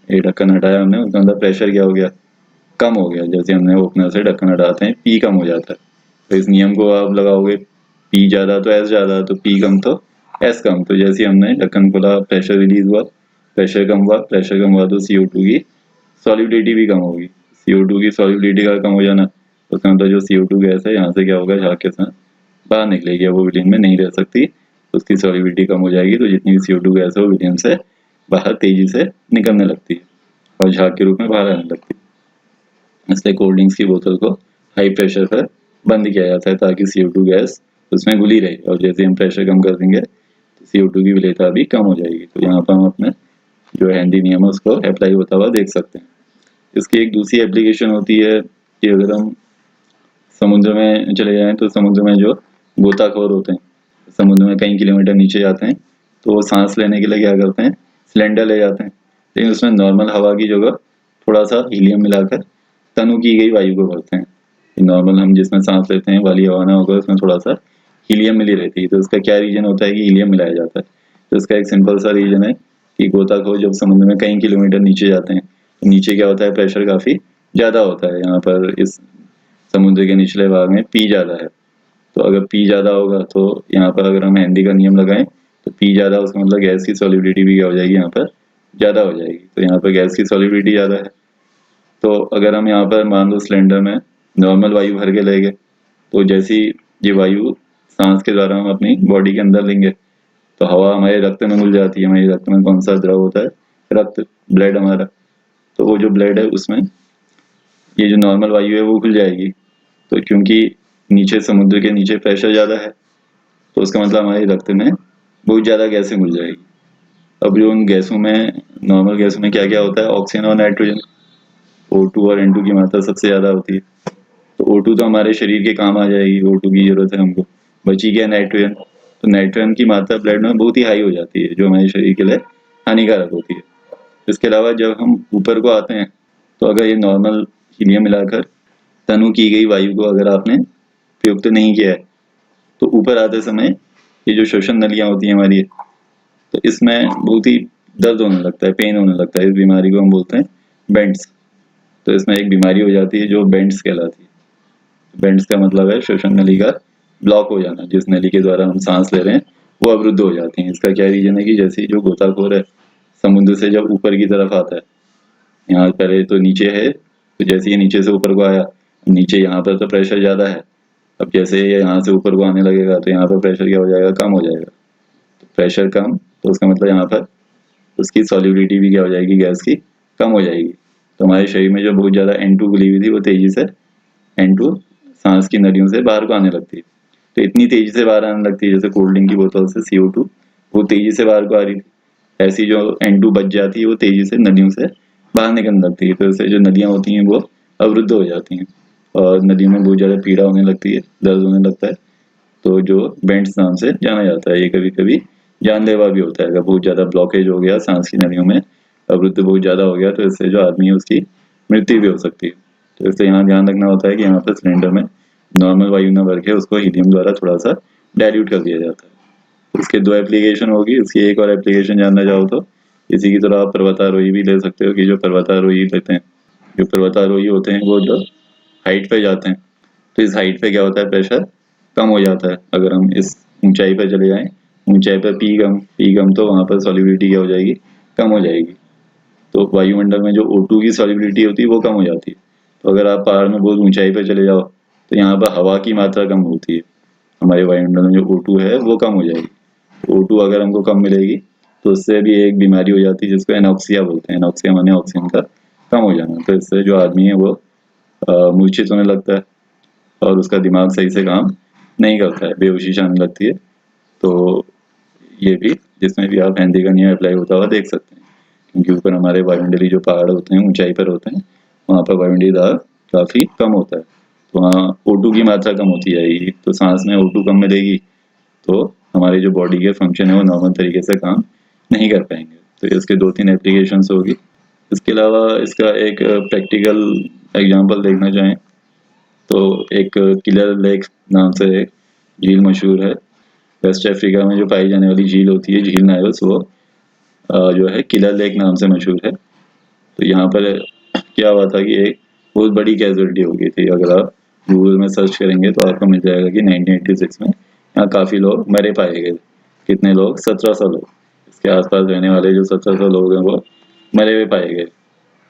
ये ढक्कन हटाया हमने, उसके अंदर प्रेशर क्या हो गया? कम हो गया। जैसे हमने ओपनर से ढक्कन हटाते हैं P कम हो जाता है। तो इस नियम को आप लगाओगे, P ज़्यादा तो S ज़्यादा, तो P कम तो S कम। तो जैसे हमने ढक्कन खोला, प्रेशर रिलीज हुआ, प्रेशर कम हुआ, प्रेशर कम हुआ तो CO2 की सॉल्युबिलिटी भी कम होगी। CO2 की सॉल्युबिलिटी का कम हो जाना, उसका मतलब जो CO2 गैस है यहाँ से क्या होगा? झाग के साथ बाहर निकलेगी, वो विलियन में नहीं रह सकती, उसकी सॉल्युबिलिटी कम हो जाएगी। तो जितनी भी CO2 गैस है वो विलियन से बाहर तेजी से निकलने लगती है और झाग के रूप में बाहर आने लगती है। इसलिए कोल्ड ड्रिंक्स की बोतल को हाई प्रेशर पर बंद किया जाता है ताकि CO2 गैस उसमें घुली रहे, और जैसे हम प्रेशर कम कर देंगे तो CO2 की विलेयता भी कम हो जाएगी। तो यहाँ पर हम अपने जो हेनरी नियम है उसको अप्लाई होता हुआ देख सकते हैं। इसकी एक दूसरी एप्लीकेशन होती है कि अगर हम समुद्र में चले जाएं तो समुद्र में जो गोताखोर होते हैं, समुद्र में कई किलोमीटर नीचे जाते हैं, तो वो सांस लेने के लिए क्या करते हैं, सिलेंडर ले जाते हैं, लेकिन उसमें नॉर्मल हवा की जगह थोड़ा सा हीलियम मिलाकर तनु की गई वायु को भरते हैं। नॉर्मल हम जिसमें सांस लेते हैं वाली हवा ना होगा, उसमें थोड़ा सा हीलियम मिली रहती है। तो इसका क्या रीजन होता है कि हीलियम मिलाया जाता है। तो इसका एक सिंपल सा रीजन है कि गोताखोर जब समुद्र में कई किलोमीटर नीचे जाते हैं तो नीचे क्या होता है, प्रेशर काफ़ी ज़्यादा होता है। यहाँ पर इस समुद्र के निचले भाग में पी ज़्यादा है, तो अगर पी ज़्यादा होगा तो यहाँ पर अगर हम हेनरी का नियम लगाएं तो पी ज़्यादा, उसका मतलब गैस की सॉलिबिलिटी भी क्या हो जाएगी, यहाँ पर ज़्यादा हो जाएगी। तो यहाँ पर गैस की सॉलिबिलिटी ज़्यादा है, तो अगर हम यहाँ पर मान लो सिलेंडर में नॉर्मल वायु भर के लेंगे, तो जैसी ये वायु सांस के द्वारा हम अपनी बॉडी के अंदर लेंगे तो हवा हमारे रक्त में घुल जाती है। हमारे रक्त में कौन सा द्रव होता है, रक्त, ब्लड हमारा। तो वो जो ब्लड है उसमें ये जो नॉर्मल वायु है वो घुल जाएगी। तो क्योंकि नीचे समुद्र के नीचे प्रेशर ज़्यादा है, तो उसका मतलब हमारे रक्त में बहुत ज़्यादा गैसें घुल जाएगी। अब जो उन गैसों में, नॉर्मल गैसों में क्या क्या होता है, ऑक्सीजन और नाइट्रोजन, O2 और N2 की मात्रा सबसे ज़्यादा होती है। तो O2 तो हमारे शरीर के काम आ जाएगी, O2 की ज़रूरत है हमको। बची क्या नाइट्रोजन, तो नाइट्रोजन की मात्रा ब्लड में बहुत ही हाई हो जाती है, जो हमारे शरीर के लिए हानिकारक होती है। इसके अलावा जब हम ऊपर को आते हैं तो अगर ये नॉर्मल हीलियम मिलाकर तनु की गई वायु को अगर आपने प्रयुक्त नहीं किया है तो ऊपर आते समय ये जो श्वसन नलियाँ होती हैं हमारी, तो इसमें बहुत ही दर्द होने लगता है, पेन होने लगता है। इस बीमारी को हम बोलते हैं बेंट्स। तो इसमें एक बीमारी हो जाती है जो बेंट्स कहलाती है। बेंट्स का मतलब है श्वसन नली का ब्लॉक हो जाना, जिस नली के द्वारा हम सांस ले रहे हैं वो अवरुद्ध हो जाती है। इसका क्या रीजन है कि जैसे जो गोताखोर है समुद्र से जब ऊपर की तरफ आता है, यहाँ पहले तो नीचे है, तो जैसे ये नीचे से ऊपर को आया, नीचे यहाँ पर तो प्रेशर ज़्यादा है, अब जैसे ये यहाँ से ऊपर को आने लगेगा तो यहाँ पर प्रेशर क्या हो जाएगा, कम हो जाएगा। तो प्रेशर कम, तो उसका मतलब यहाँ पर उसकी सॉल्युबिलिटी भी क्या हो जाएगी, गैस की कम हो जाएगी। तो हमारे शरीर में जो बहुत ज़्यादा N2 घुली हुई थी वो तेज़ी से N2 सांस की नलियों से बाहर को आने लगती है। तो इतनी तेज़ी से बाहर आने लगती है जैसे कोल्ड ड्रिंक की बोतल से CO2 वो तेज़ी से बाहर को आ रही थी, ऐसी जो N2 बच जाती है वो तेज़ी से नलियों से बाहर निकलने लगती है। तो इससे जो नदियाँ होती हैं वो अवरुद्ध हो जाती हैं और नदियों में बहुत ज़्यादा पीड़ा होने लगती है, दर्द होने लगता है। तो जो बेंट्स नाम से जाना जाता है, ये कभी कभी जानलेवा भी होता है। अगर बहुत ज़्यादा ब्लॉकेज हो गया सांस की नलियों में, अवरुद्ध बहुत ज़्यादा हो गया, तो इससे जो आदमी है उसकी मृत्यु भी हो सकती है। तो इसलिए यहाँ ध्यान रखना होता है कि यहाँ पर सिलेंडर में नॉर्मल वायु न भर के उसको हीलियम द्वारा थोड़ा सा डाइल्यूट कर दिया जाता है। इसके दो एप्लीकेशन होगी। इसकी एक और एप्लीकेशन जानना चाहो तो इसी की तरह आप पर्वतारोही भी ले सकते हो कि जो पर्वतारोही लेते हैं, जो पर्वतारोही होते हैं वो जो हाइट पे जाते हैं, तो इस हाइट पे क्या होता है, प्रेशर कम हो जाता है। अगर हम इस ऊंचाई पर चले जाएं, ऊंचाई पर पी कम, तो वहाँ पर सॉलिबिलिटी क्या हो जाएगी, कम हो जाएगी। तो वायुमंडल में जो O2 की सॉलिबिलिटी होती है वो कम हो जाती है। तो अगर आप पहाड़ में बहुत ऊंचाई पर चले जाओ तो यहाँ पर हवा की मात्रा कम होती है, हमारे वायुमंडल में जो O2 है वो कम हो जाएगी। O2 अगर हमको कम मिलेगी तो उससे भी एक बीमारी हो जाती है जिसको एनॉक्सिया बोलते हैं। एनॉक्सिया माने ऑक्सीजन का कम हो जाना। तो इससे जो आदमी है वो मूर्छित होने लगता है और उसका दिमाग सही से काम नहीं करता है, बेहोशी आने लगती है। तो ये भी, जिसमें भी आप हेनरी का नियम अप्लाई होता हुआ देख सकते हैं, क्योंकि ऊपर हमारे वायुमंडली जो पहाड़ होते हैं ऊंचाई पर होते हैं, वहाँ पर वायुमंडलीय दाब काफ़ी कम होता है, तो वहाँ O2 की मात्रा कम होती जाएगी। तो सांस में O2 कम मिलेगी तो हमारी जो बॉडी के फंक्शन है वो नॉर्मल तरीके से काम नहीं कर पाएंगे। तो इसके 2-3 एप्लीकेशंस होगी। इसके अलावा इसका एक प्रैक्टिकल एग्जांपल देखना चाहें तो एक किलर लेक नाम से एक झील मशहूर है। वेस्ट अफ्रीका में जो पाई जाने वाली झील होती है, झील नायल्स, वो जो है किलर लेक नाम से मशहूर है। तो यहाँ पर क्या हुआ था कि एक बहुत बड़ी कैजुअलिटी हो गई थी। अगर आप गूगल में सर्च करेंगे तो आपको मिल जाएगा कि 1986 में यहाँ काफ़ी लोग मरे पाए गए। कितने लोग, 1700 लोग। इसके आसपास रहने वाले जो 1700 लोग हैं वो मरे हुए पाए गए।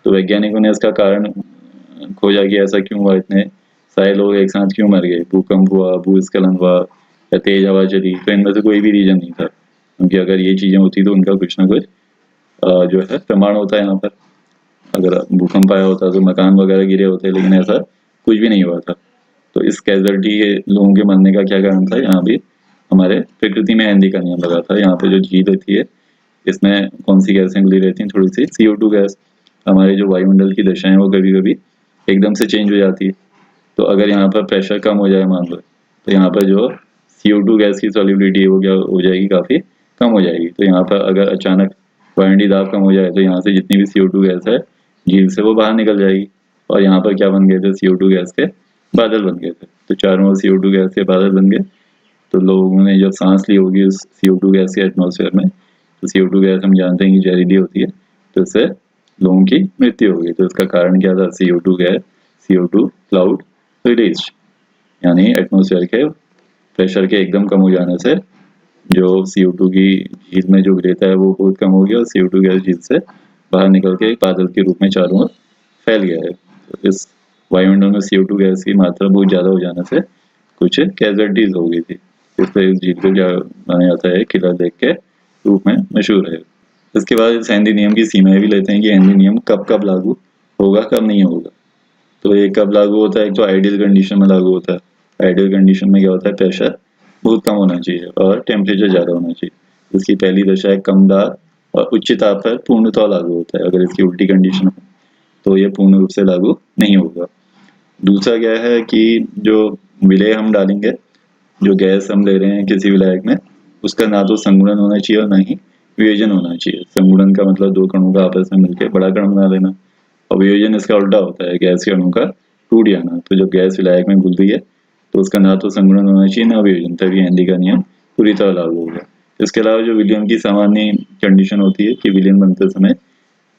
तो वैज्ञानिकों ने इसका कारण खोजा कि ऐसा क्यों हुआ, इतने सारे लोग एक साथ क्यों मर गए। भूकंप हुआ, भूस्खलन हुआ या तेज हवा चली, तो इनमें से कोई भी रीजन नहीं था। क्योंकि अगर ये चीज़ें होती तो उनका कुछ ना कुछ जो है प्रमाण होता है यहाँ पर। अगर भूकंप आया होता तो मकान वगैरह गिरे होते, लेकिन ऐसा कुछ भी नहीं हुआ था। तो इस कैजुअलिटी के लोगों के मरने का क्या कारण था, यहाँ भी हमारे प्रकृति में हेनरी का नियम लगा था। यहाँ पे जो झील रहती है इसमें कौन सी गैसें घुली रहती हैं, थोड़ी सी CO2 गैस। हमारे जो वायुमंडल की दशा है वो कभी कभी एकदम से चेंज हो जाती है। तो अगर यहाँ पर प्रेशर कम हो जाए मान लो, तो यहाँ पर जो CO2 गैस की सॉल्युबिलिटी है वो क्या हो जाएगी, काफ़ी कम हो जाएगी। तो यहाँ पर अगर अचानक वायुमंडलीय दाब कम हो जाए तो यहाँ से जितनी भी CO2 गैस है झील से वो बाहर निकल जाएगी, और यहाँ पर क्या बन गए थे, CO2 गैस के बादल बन गए थे। तो चारों ओर CO2 गैस के बादल बन गए। तो लोगों ने जब सांस ली होगी उस CO2 गैस के एटमॉस्फेयर में, तो CO2 गैस हम जानते हैं कि जहरीली होती है, तो इससे लोगों की मृत्यु हो गई। तो इसका कारण क्या था, CO2 gas, CO2 cloud release, यानी एटमॉस्फेयर के प्रेशर के एकदम कम हो जाने से जो CO2 की झील में जो विलेयता है वो बहुत कम हो गया, और CO2 गैस झील से बाहर निकल के एक बादल के रूप में चारों ओर फैल गया है। तो इस वायुमंडल में CO2 गैस की मात्रा बहुत ज़्यादा हो जाने से कुछ कैजुअलिटीज हो गई थी। इसलिए इस झील को क्या माना जाता है, किलर लेक के रूप में मशहूर है। इसके बाद इस हेनरी नियम की सीमाएं भी लेते हैं कि हेनरी नियम कब कब लागू होगा, कब नहीं होगा। तो ये कब लागू होता है, एक तो आइडियल कंडीशन में लागू होता है। आइडियल कंडीशन में क्या होता है, प्रेशर बहुत कम होना चाहिए और टेम्परेचर ज़्यादा होना चाहिए। इसकी पहली दशा है कम दाब और उच्च ताप पर पूर्णतः लागू होता है। अगर इसकी उल्टी कंडीशन हो तो ये पूर्ण रूप से लागू नहीं होगा। दूसरा क्या है कि जो विलेय हम डालेंगे, जो गैस हम ले रहे हैं किसी विलायक में, उसका ना तो संगुणन होना चाहिए और ना ही वियोजन होना चाहिए। संगुणन का मतलब दो कणों का आपस में मिलकर बड़ा कण बना लेना, और वियोजन इसका उल्टा होता है, गैस के अणु का टूट जाना। तो जब गैस विलायक में घुल रही है तो उसका ना तो संगुणन होना चाहिए ना वियोजन, तभी हेनरी का नियम पूरी तरह लागू होगा। इसके अलावा जो विलियम की सामान्य कंडीशन होती है कि विलयन बनते समय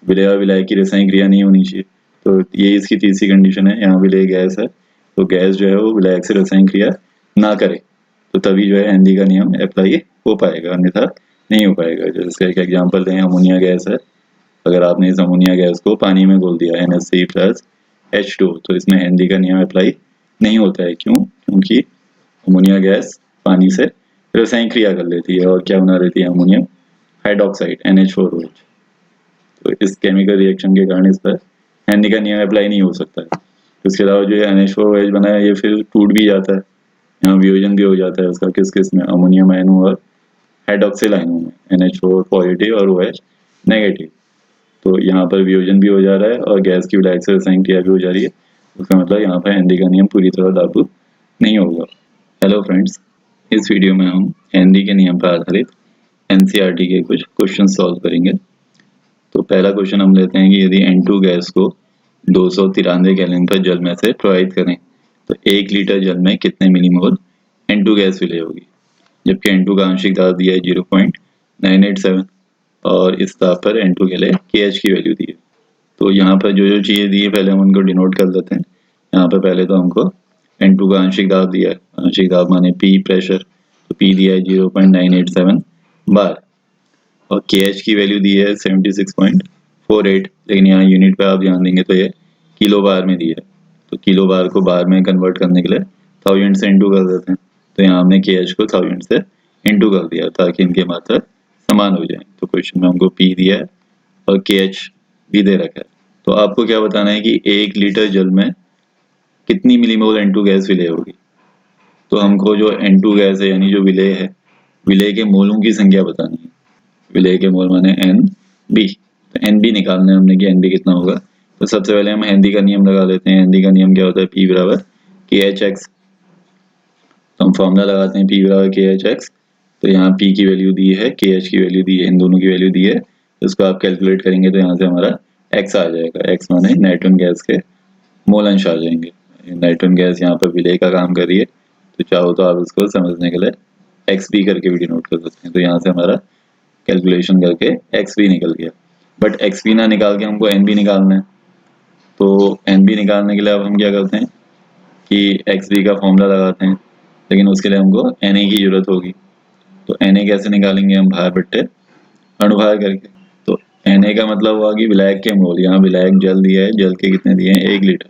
विलेय और विलायक की रासायनिक क्रिया नहीं होनी चाहिए, तो ये इसकी तीसरी कंडीशन है। यहाँ विलेय गैस है तो गैस जो है वो विलायक से रासायनिक क्रिया ना करे, तो तभी जो है हेनरी का नियम अप्लाई हो पाएगा, अन्यथा नहीं हो पाएगा। जैसे इसका एक एग्जाम्पल दें, अमोनिया गैस है। अगर आपने इस अमोनिया गैस को पानी में घोल दिया NH3+H2, तो इसमें हेनरी का नियम अप्लाई नहीं होता है। क्यों? क्योंकि अमोनिया गैस पानी से रासायनिक क्रिया कर लेती है और क्या बना देती है, अमोनियम हाइड्रोक्साइड NH4OH। तो इस केमिकल रिएक्शन के कारण इस पर हेनरी का नियम अप्लाई नहीं हो सकता है। इसके अलावा जो NH4OH बना है ये फिर टूट भी जाता है, यहाँ वियोजन भी हो जाता है उसका, किस किस में, अमोनियम आयनों और हाइड्रोक्सिल आयनों में, NH4 पॉजिटिव और OH नेगेटिव। तो यहाँ पर वियोजन भी हो जा रहा है और गैस की विलायक से रासायनिक क्रिया भी हो जा रही है। उसका मतलब यहाँ पर हेनरी का नियम पूरी तरह लागू नहीं होगा। हेलो फ्रेंड्स, इस वीडियो में हम हेनरी के नियम पर आधारित NCERT के कुछ क्वेश्चन सॉल्व करेंगे। तो पहला क्वेश्चन हम लेते हैं कि यदि N2 गैस को 293 केल्विन पर जल में से प्रवाहित करें तो 1 लीटर जल में कितने मिलीमोल N2 गैस विलय होगी, जबकि N2 का आंशिक दाब दिया है 0.987 और इस दाब पर N2 के लिए KH की वैल्यू दी है। तो यहाँ पर जो जो चीज़ें दी है पहले हम उनको डिनोट कर लेते हैं। यहाँ पर पहले तो हमको N2 का आंशिक दाब दिया है, आंशिक दाब माने P प्रेशर, तो P दिया है 0.987 बार, और KH की वैल्यू दी है 76.48, लेकिन यहाँ यूनिट पे आप ध्यान देंगे तो ये किलो बार में दी है। तो किलो बार को बार में कन्वर्ट करने के लिए 1000 से इंटू कर देते हैं। तो यहाँ हमने KH को 1000 से इंटू कर दिया ताकि इनके मात्रा समान हो जाए। तो क्वेश्चन में हमको P दिया है और KH भी दे रखा है। तो आपको क्या बताना है कि 1 लीटर जल में कितनी मिलीमोल N2 गैस विलय होगी। तो हमको जो N2 गैस है यानी जो विलय है, विलय के मोलों की संख्या बतानी है। विलय के मोल माने NB, तो NB निकालना है हमने कि NB कितना होगा। तो सबसे पहले हम हेनरी का नियम लगा लेते हैं। हेनरी का नियम क्या होता है, P बराबर KHX। तो हम फॉर्मूला लगाते हैं P बराबर KHX। तो यहाँ P की वैल्यू दी है, KH की वैल्यू दी है, इन दोनों की वैल्यू दी है। तो इसको आप कैलकुलेट करेंगे तो यहाँ से हमारा X आ जाएगा। X माने नाइट्रोजन गैस के मोल अंश आ जाएंगे। नाइट्रोजन गैस यहाँ पर विलय का काम कर रही है, तो चाहो तो आप इसको समझने के लिए XB करके भी डिनोट कर सकते हैं। तो यहाँ से हमारा कैलकुलेशन करके XB निकल गया, बट XB ना निकाल के हमको NB निकालना है। तो NB निकालने के लिए अब हम क्या करते हैं कि XB का फॉर्मूला लगाते हैं, लेकिन उसके लिए हमको Na की जरूरत होगी। तो Na कैसे निकालेंगे हम, भार बट्टे अणुभार करके। तो Na का मतलब हुआ कि विलायक के मोल, यहाँ विलायक जल दिया है, जल के कितने दिए हैं, 1 लीटर।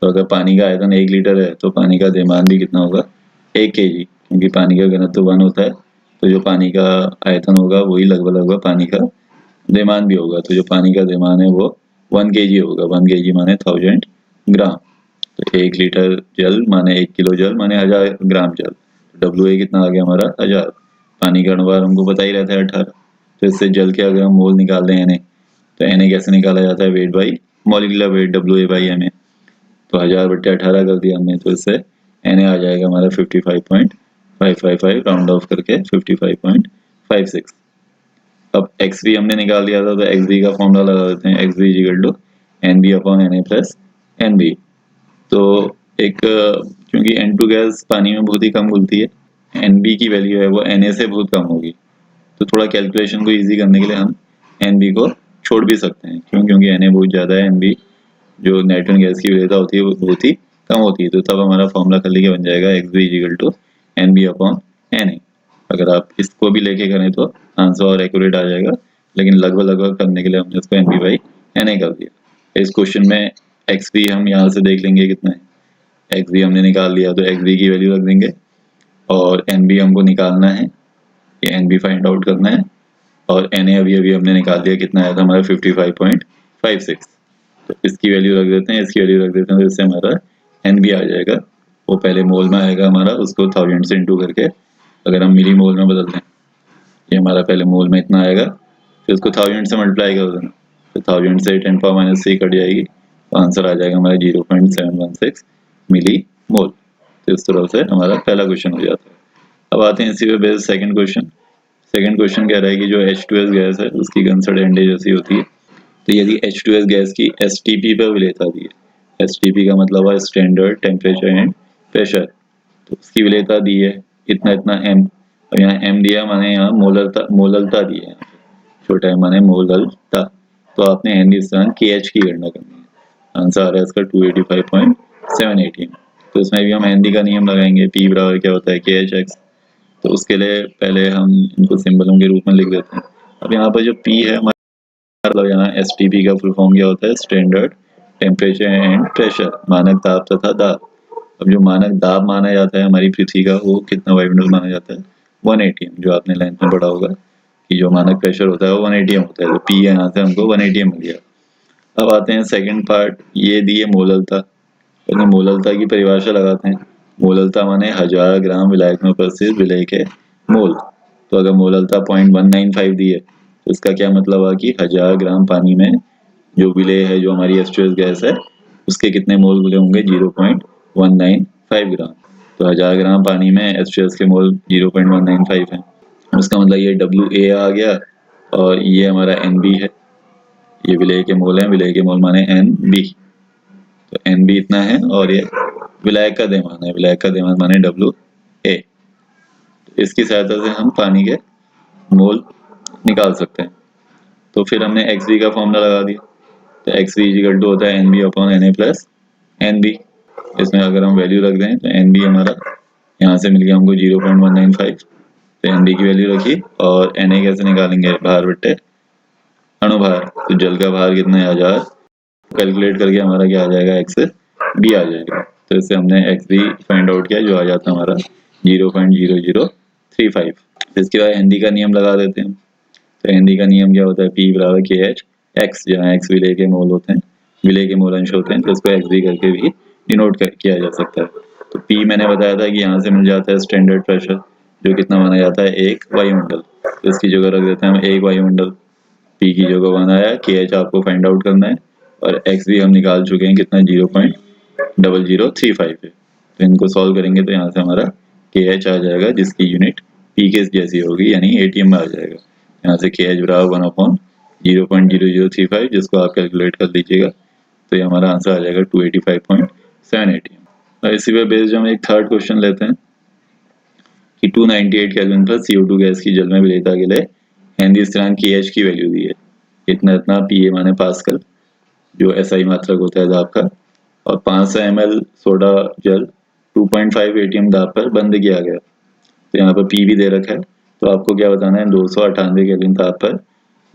तो अगर पानी का आयतन 1 लीटर है तो पानी का द्रव्यमान भी कितना होगा, 1 kg, क्योंकि पानी का घनत्व 1 होता है। तो जो पानी का आयतन होगा वही लगभग पानी का द्रव्यमान भी होगा। तो जो पानी का द्रव्यमान है वो 1 kg होगा। 1 kg माने 1000 ग्राम। तो 1 लीटर जल माने 1 किलो जल माने 1000 ग्राम जल। डब्ल्यू ए कितना आ गया हमारा 1000। पानी का अणुभार हमको पता ही रहता है 18। तो इससे जल के अगर हम मोल निकाल दें एन ए, तो एन ए कैसे निकाला जाता है, वेट बाई मॉलिक्यूलर वेट डब्ल्यू ए बाई एम ए। तो 1000/18 कर दिया हमने, तो इससे एन ए आ जाएगा हमारा 55.555, राउंड ऑफ करके 55.56। अब एक्स वी हमने निकाल दिया था, तो एक्स वी का फॉर्मूला लगा देते हैं, x b equal to n b upon n a plus n b. तो एक क्योंकि N2 गैस पानी में बहुत ही कम घुलती है, NB की वैल्यू है वो Na से बहुत कम होगी, तो थोड़ा कैलकुलेशन को इजी करने के लिए हम NB को छोड़ भी सकते हैं। क्यों? क्योंकि Na बहुत ज़्यादा है, NB जो नाइट्रोजन गैस की वैल्यूता होती है वो बहुत ही कम होती है। तो तब हमारा फॉर्मूला कर लिया बन जाएगा XB equal to NB upon Na। अगर आप इसको भी लेके करें तो आंसर और एक्यूरेट आ जाएगा, लेकिन लगभग करने के लिए हमने इसको NB बाई Na कर दिया। इस क्वेश्चन में XB हम यहाँ से देख लेंगे कितना है, एक्स बी हमने निकाल लिया, तो एक्स बी की वैल्यू रख देंगे, और एन बी हमको निकालना है, ये एन बी फाइंड आउट करना है, और एन ए अभी हमने निकाल लिया, कितना आया था हमारा 55.56। तो इसकी वैल्यू रख देते हैं, इसकी वैल्यू रख देते हैं, तो इससे हमारा एन बी आ जाएगा। वो पहले मोल में आएगा हमारा, उसको 1000 से इंटू करके अगर हम मिली मोल में बदल दें, ये हमारा पहले मोल में इतना आएगा, फिर उसको 1000 से मल्टीप्लाई कर देना, तो 1000 से 10⁻³ कट जाएगी, तो आंसर आ जाएगा हमारा 0.716 मिली मोल। तो इस तरह से हमारा पहला क्वेश्चन हो जाता है। अब आते हैं इसी पे based second question. Second question कह रहा है कि जो H2S गैस है उसकी गनसट एंडे जैसी होती है। तो यदि H2S गैस की STP पर विलेयता दी है, STP का मतलब है स्टैंडर्ड टेम्परेचर एंड प्रेशर, तो उसकी विलेयता दी है इतना इतना m, और यहाँ m दिया माने यहाँ मोललता दी है, छोटा m माने मोललता। तो आपने हेनरी स्ट्रैंड KH की गणना करनी है, आंसर आ रहा है इसका 285.718। तो इसमें भी हम हेनरी का नियम लगाएंगे, P बराबर क्या होता है KHX। तो उसके लिए पहले हम इनको सिंबलों के रूप में लिख देते हैं। अब यहाँ पर जो P है हमारा, मतलब यहाँ STP का फुल फॉर्म क्या होता है, स्टैंडर्ड टेम्परेचर एंड प्रेशर, मानक ताप तथा दाब। अब जो मानक दाब माना जाता है हमारी पृथ्वी का, वो कितना वायुमंडल माना जाता है, 1 atm। जो आपने लाइन में पढ़ा होगा कि जो मानक प्रेशर होता है वो 1 atm होता है, तो P यहाँ से हमको 1 atm मिल गया। अब आते हैं सेकंड पार्ट, ये दी है मोललता। पहले मोललता की परिभाषा लगाते हैं। मोललता माने 1000 ग्राम विलायक में उपस्थित विलेय के मोल। तो अगर मोललता 0.195 दी है, तो इसका क्या मतलब है कि 1000 ग्राम पानी में जो विलेय है, जो हमारी H2S गैस है, उसके कितने मोल मिले होंगे, 0.195 ग्राम। तो 1000 ग्राम पानी में H2S के मोल 0.195 है। उसका मतलब ये WA आ गया, और ये हमारा NB है, ये विलेय के मोल हैं, विलेय के मोल माने NB। तो NB इतना है, और ये विलायक का द्रव्यमान है, विलायक का द्रव्यमान माने WA। तो इसकी सहायता से हम पानी के मोल निकाल सकते हैं। तो फिर हमने XV का फॉर्मूला लगा दिया, तो XV इक्वल टू होता है NB upon Na plus NB। इसमें अगर हम वैल्यू रख दें तो NB हमारा यहाँ से मिल गया हमको 0.195, तो NB की वैल्यू रखी, और Na कैसे निकालेंगे, भार बट्टे अणुभार। तो जल का भार कितना है 1000, कैलकुलेट करके हमारा क्या आ जाएगा, XB आ जाएगा। तो इससे हमने XB फाइंड आउट किया, जो आ जाता है हमारा 0.0035। इसके बाद हेनरी का नियम लगा देते हैं। तो हेनरी का नियम क्या होता है, P बराबर KH जहाँ X विलेय के मोल होते हैं, विलेय के मोल अंश होते हैं, तो इसको XB करके भी डिनोट किया जा सकता है। तो P मैंने बताया था कि यहाँ से मिल जाता है स्टैंडर्ड प्रेशर, जो कितना माना जाता है, 1 वायुमंडल। तो इसकी जगह रख देते हैं हम 1 वायुमंडल। P की जगह 1 आया, KH आपको फाइंड आउट करना है, और XB हम निकाल चुके हैं कितना, 0.0035 है। तो इनको सॉल्व करेंगे तो यहाँ से हमारा KH आ जाएगा, जिसकी यूनिट P के जैसी होगी, यानी ATM में आ जाएगा। यहाँ से KH बराबर 1/0.0035, जिसको आप कैलकुलेट कर लीजिएगा, तो ये हमारा आंसर आ जाएगा 285.7 ATM। और इसी पे बेस्ड हम एक थर्ड क्वेश्चन लेते हैं कि 298 केल्विन पर CO2 गैस की जल में विलेयता के लिए हेनरी स्थिरांक KH की वैल्यू दी है, इतना इतना, PA माने पास्कल, जो SI मात्रक होता है दाब का, और 500 ml सोडा जल 2.5 ATM दाब पर बंद किया गया। तो यहाँ पर P भी दे रखा है, तो आपको क्या बताना है, 298 केल्विन ताप पर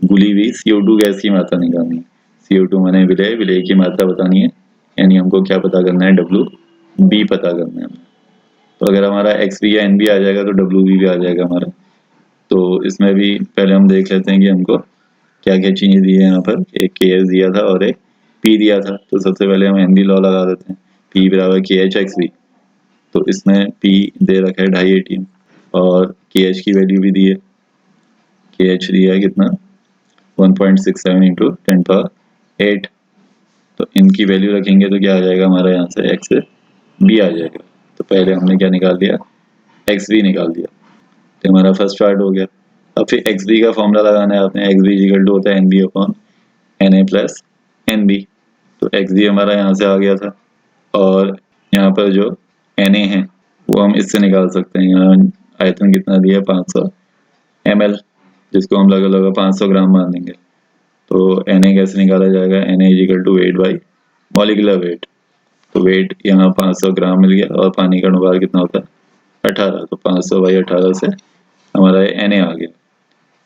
घुली हुई CO2 गैस की मात्रा निकालनी है। CO2 माने विलेय, विलेय की मात्रा बतानी है, यानी हमको क्या पता करना है, WB पता करना है। तो अगर हमारा XB या NB आ जाएगा तो WB भी आ जाएगा हमारा। तो इसमें भी पहले हम देख लेते हैं कि हमको क्या क्या चीज़ें दी है। यहाँ पर एक KH दिया था और एक P दिया था। तो सबसे पहले हम NB लॉ लगा देते हैं, P बराबर KH XB। तो इसमें P दे रखा है 2.5 ATM और KH की वैल्यू भी दी है। KH दिया है कितना 1.67 इंटू 10⁸ तो इनकी वैल्यू रखेंगे तो क्या आ जाएगा हमारा यहाँ से एक्स बी आ जाएगा। तो पहले हमने क्या निकाल दिया एक्स बी निकाल दिया, तो हमारा फर्स्ट पार्ट हो गया। अब फिर एक्स बी का फॉर्मूला लगाना है आपने, एक्स बी इक्वल टू होता है n b upon n a plus n b. तो एक्स बी हमारा यहाँ से आ गया था और यहाँ पर जो एन ए है वो हम इससे निकाल सकते हैं। यहाँ आयतन कितना दिया 500 ml, जिसको हम लगा 500 ग्राम मान लेंगे। तो एन ए कैसे निकाला जाएगा, n a equal to weight by molecular weight. तो वेट यहाँ 500 ग्राम मिल गया और पानी का अनुपात कितना होता है 18, तो 500 बाई 18 से हमारा एन ए आ गया।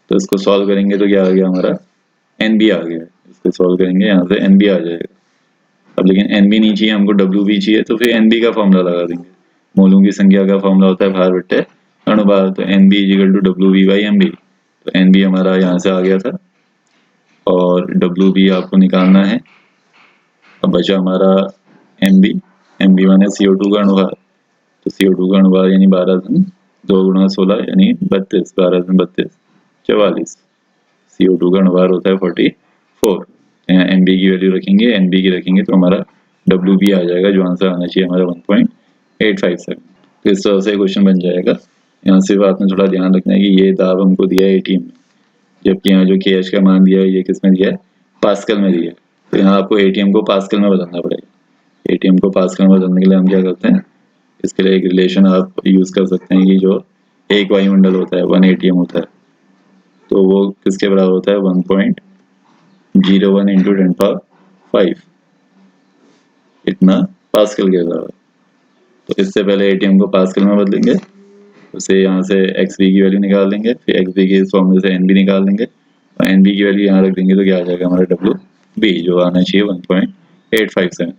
तो इसको सॉल्व करेंगे तो क्या आ गया हमारा एन बी आ गया। इसको सॉल्व करेंगे यहाँ से एन बी आ जाएगा। अब लेकिन एन बी नहीं चाहिए हमको, डब्ल्यू बी चाहिए, तो फिर एन बी का फॉर्मूला लगा देंगे। मोलों की संख्या का फॉर्मूला होता है भार बट्टे अनुपात, तो एन बी इक्वल टू डब्ल्यू बी बाई एम बी। तो एन बी हमारा यहाँ से आ गया था और डब्ल्यू बी आपको निकालना है। अब बचा हमारा एम बी माने CO2 का अनुपात। तो CO2 का अनुपात यानी 12 गुणा 16 यानी 32, 12 44। CO2 का अनुपात होता है 44। यहाँ एम बी की वैल्यू रखेंगे, एन बी की रखेंगे तो हमारा डब्ल्यू बी आ जाएगा, जो आंसर आना चाहिए हमारा 1.857। तो इस तरह से क्वेश्चन बन जाएगा। यहाँ सिर्फ आपने थोड़ा ध्यान रखना है कि ये दाब हमको दिया है ATM में, जबकि यहाँ जो KH का मान दिया है ये किस में दिया है पास्कल में दिया है। तो यहाँ आपको ATM को पास्कल में बदलना पड़ेगा। ATM को पास्कल में बदलने के लिए हम क्या करते हैं, इसके लिए एक रिलेशन आप यूज कर सकते हैं कि जो एक वायुमंडल होता है 1 ATM होता है, तो वो किसके बराबर होता है 1.01 इंटू 10⁵ इतना पास्कल के बराबर। तो इससे पहले ATM को पास्कल में बदलेंगे, उसे यहाँ से एक्स बी की वैल्यू निकाल देंगे, फिर एक्स बी के इस फॉर्मूले से एन बी निकाल देंगे और एन बी की वैल्यू यहाँ रख देंगे तो क्या आ जाएगा हमारा डब्ल्यू बी, जो आना चाहिए 1.857।